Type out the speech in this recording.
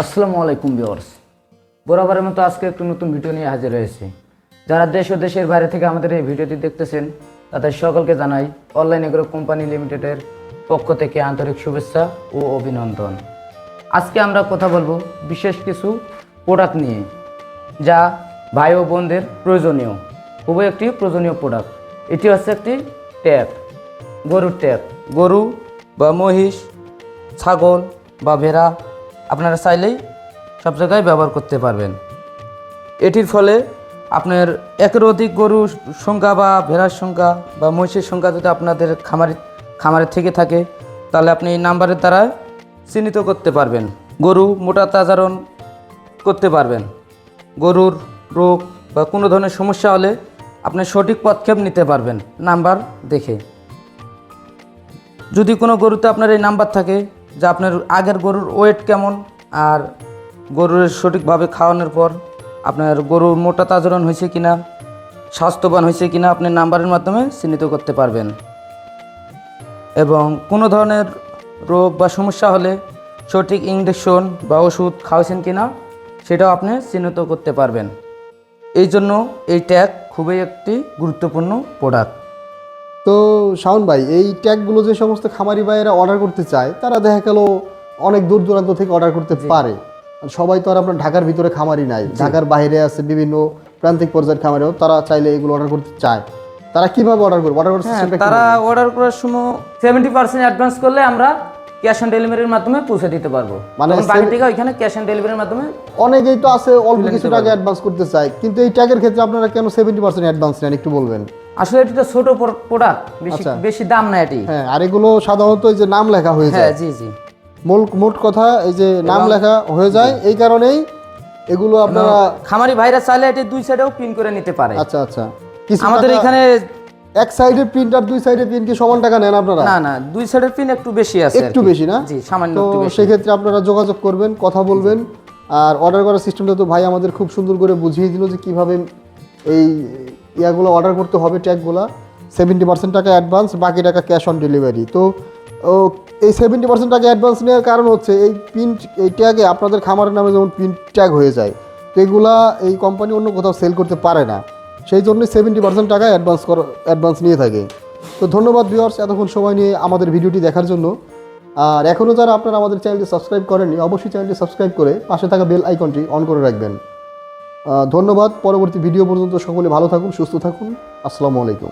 আসসালামু আলাইকুম ভিউয়ার্স, বরাবরের মতো আজকে একটু নতুন ভিডিও নিয়ে হাজির হয়েছি। যারা দেশ ও দেশের বাইরে থেকে আমাদের এই ভিডিওটি দেখতেছেন তাদের সকলকে জানাই অনলাইন এগ্রো কোম্পানি লিমিটেডের পক্ষ থেকে আন্তরিক শুভেচ্ছা ও অভিনন্দন। আজকে আমরা কথা বলবো বিশেষ কিছু প্রোডাক্ট নিয়ে, যা ভাই ও বোনদের প্রয়োজনীয়, খুবই একটি প্রয়োজনীয় প্রোডাক্ট। এটি হচ্ছে একটি ট্যাগ, গরুর ট্যাগ। গরু বা মহিষ, ছাগল বা ভেড়া আপনারা চাইলেই সব জায়গায় ব্যবহার করতে পারবেন। এটির ফলে আপনার একের অধিক গরুর সংখ্যা বা ভেড়ার সংখ্যা বা মহিষের সংখ্যা যদি আপনাদের খামারে থেকে থাকে, তাহলে আপনি এই নাম্বারের দ্বারা চিহ্নিত করতে পারবেন। গরু মোটা তাজারণ করতে পারবেন। গরুর রোগ বা কোনো ধরনের সমস্যা হলে আপনি সঠিক পদক্ষেপ নিতে পারবেন নাম্বার দেখে। যদি কোনো গরুতে আপনার এই নাম্বার থাকে, যা আপনার আগের গরুর ওয়েট কেমন আর গরুর সঠিকভাবে খাওয়ানোর পর আপনার গরুর মোটা তাজরণ হয়েছে কিনা, স্বাস্থ্যবান হয়েছে কিনা, আপনি নাম্বারের মাধ্যমে চিহ্নিত করতে পারবেন। এবং কোনো ধরনের রোগ বা সমস্যা হলে সঠিক ইনজেকশন বা ওষুধ খাওয়াছেন কিনা সেটাও আপনি চিহ্নিত করতে পারবেন। এই জন্য এই ট্যাগ খুবই একটি গুরুত্বপূর্ণ প্রোডাক্ট। তো শাওন ভাই, এই ট্যাগগুলো যে সমস্ত খামারি ভাইয়েরা অর্ডার করতে চায়, তারা দেখা গেল অনেক দূর দূরান্ত থেকে অর্ডার করতে পারে। সবাই তো আর আপনার ঢাকার ভিতরে খামারি নাই, ঢাকার বাইরে আছে বিভিন্ন প্রান্তিক পর্যায়ের খামারেও তারা চাইলে এগুলো অর্ডার করতে চায়। তারা কিভাবে অর্ডার করবে? অর্ডার করতে তারা অর্ডার করার সময় 70% অ্যাডভান্স করলে আমরা ক্যাশ অন ডেলিভারির মাধ্যমে পৌঁছে দিতে পারবো। মানে বাকি থেকে ওইখানে ক্যাশ অন ডেলিভারির মাধ্যমে। অনেকেই তো আছে অল্প কিছু টাকা অ্যাডভান্স করতে চায়, কিন্তু এই ট্যাগের ক্ষেত্রে আপনারা কেন 70% অ্যাডভান্স নেন একটু বলবেন? আসলে এটা তো ছোট প্রোডাক্ট, বেশি দাম না এটি। হ্যাঁ, আর এগুলো সাধারণত এই যে নাম লেখা হয়ে যায়। জি জি, মোট কথা এই যে নাম লেখা হয়ে যায়, এই কারণেই এগুলো আপনারা খামারি ভাইরা চাইলে এটি দুই সাইডেও প্রিন্ট করে নিতে পারে। আচ্ছা আচ্ছা, কিছু আমাদের এখানে এক সাইডের প্রিন্ট আর দুই সাইডের প্রিন্ট কি সমান টাকা নেন আপনারা? না, দুই সাইডের প্রিন্ট একটু বেশি আছে, একটু বেশি না? জি, সামান্য তো একটু বেশি। সেই ক্ষেত্রে আপনারা যোগাযোগ করবেন, কথা বলবেন। আর অর্ডার করার সিস্টেমটা তো ভাই আমাদের খুব সুন্দর করে বুঝিয়ে দিল যে কিভাবে এই ইয়াগুলো অর্ডার করতে হবে। ট্যাগগুলো 70% টাকা অ্যাডভান্স, বাকি টাকা ক্যাশ অন ডেলিভারি। তো এই 70% টাকা অ্যাডভান্স নেওয়ার কারণ হচ্ছে এই ট্যাগে আপনাদের খামারের নামে যেমন প্রিন্ট ট্যাগ হয়ে যায়, তো এগুলা এই কোম্পানি অন্য কোথাও সেল করতে পারে না, সেই জন্যই 70% টাকা অ্যাডভান্স নিয়ে থাকে। তো ধন্যবাদ ভিউয়ার্স, এতক্ষণ সময় নিয়ে আমাদের ভিডিওটি দেখার জন্য। আর এখনও যারা আপনারা আমাদের চ্যানেলটি সাবস্ক্রাইব করেননি, অবশ্যই চ্যানেলটি সাবস্ক্রাইব করে পাশে থাকা বেল আইকনটি অন করে রাখবেন। ধন্যবাদ। পরবর্তী ভিডিও পর্যন্ত সকলে ভালো থাকুন, সুস্থ থাকুন। আসসালামু আলাইকুম।